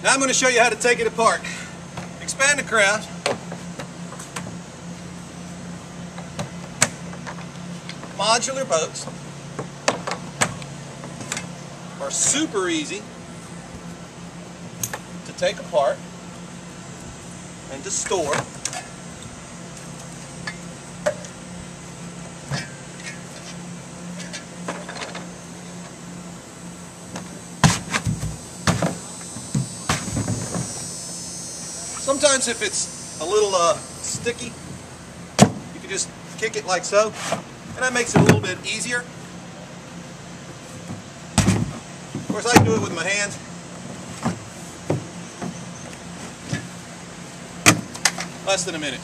Now I'm going to show you how to take it apart. Expandacraft modular boats are super easy to take apart and to store. Sometimes if it's a little sticky, you can just kick it like so, and that makes it a little bit easier. Of course, I do it with my hands. Less than a minute.